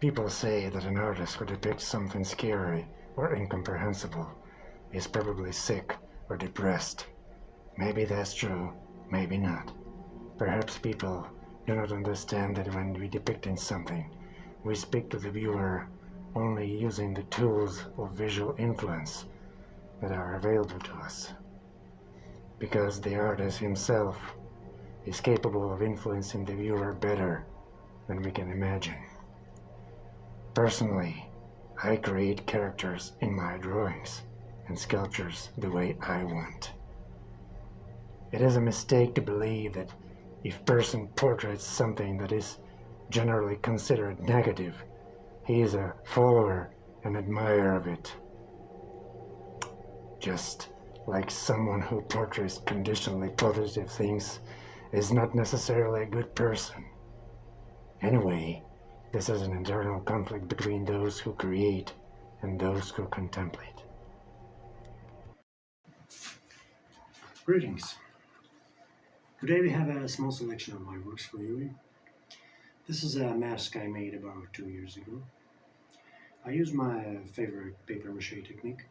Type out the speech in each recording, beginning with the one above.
People say that an artist who depicts something scary or incomprehensible is probably sick or depressed. Maybe that's true, maybe not. Perhaps people do not understand that when we depicting something, we speak to the viewer only using the tools of visual influence that are available to us. Because the artist himself is capable of influencing the viewer better than we can imagine. Personally, I create characters in my drawings and sculptures the way I want. It is a mistake to believe that if a person portraits something that is generally considered negative, he is a follower and admirer of it. Just like someone who portrays conditionally positive things is not necessarily a good person. Anyway, this is an internal conflict between those who create and those who contemplate. Greetings. Today we have a small selection of my works for you. This is a mask I made about 2 years ago. I use my favorite paper-mache technique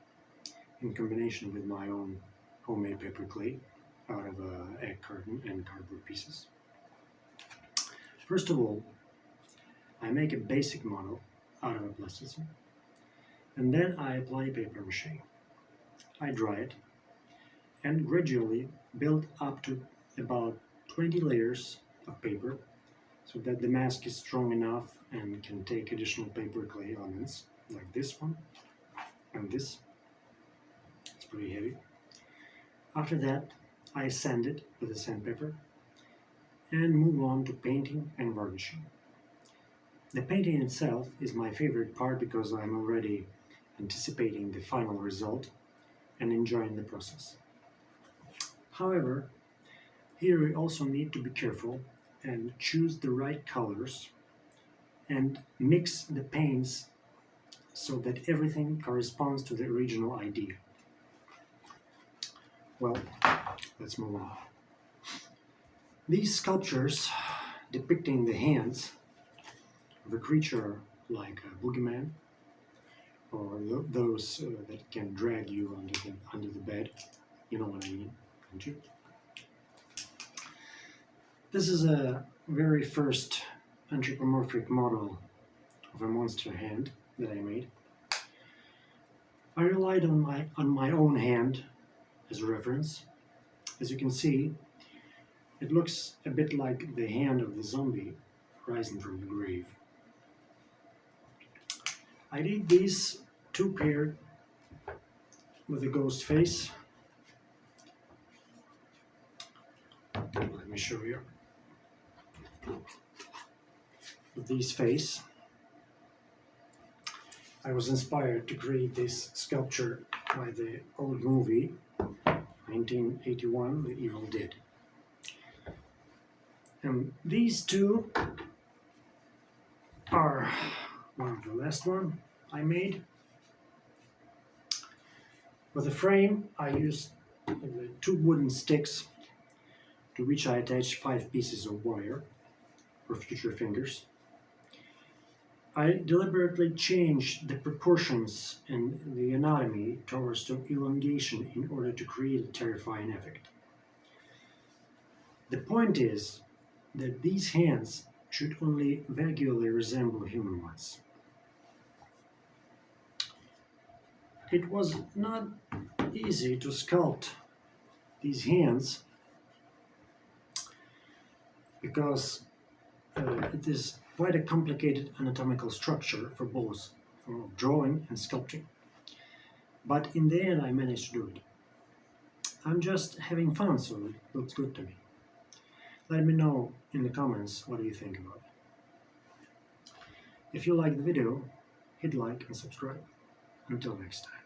in combination with my own homemade paper clay out of egg carton and cardboard pieces. First of all, I make a basic model out of a plasticine, and then I apply paper-mache. I dry it and gradually build up to about 20 layers of paper so that the mask is strong enough and can take additional paper clay elements like this one and this. It's pretty heavy. After that, I sand it with a sandpaper and move on to painting and varnishing. The painting itself is my favorite part because I'm already anticipating the final result and enjoying the process. However, here we also need to be careful and choose the right colors and mix the paints so that everything corresponds to the original idea. Well, let's move on. These sculptures depicting the hands of a creature like a boogeyman or those that can drag you under the bed. You know what I mean, don't you? This is a very first anthropomorphic model of a monster hand that I made. I relied on my own hand as a reference. As you can see, it looks a bit like the hand of the zombie rising from the grave. I did these two paired with a ghost face. Let me show you. With these face, I was inspired to create this sculpture by the old movie 1981, The Evil Dead. And these two are one of the last one I made. For the frame, I used the 2 wooden sticks to which I attached 5 pieces of wire for future fingers. I deliberately changed the proportions and the anatomy towards the elongation in order to create a terrifying effect. The point is that these hands should only vaguely resemble human ones. It was not easy to sculpt these hands because it is quite a complicated anatomical structure for both for drawing and sculpting. But in the end I managed to do it. I'm just having fun, so it looks good to me. Let me know in the comments what do you think about it. If you like the video, hit like and subscribe. Until next time.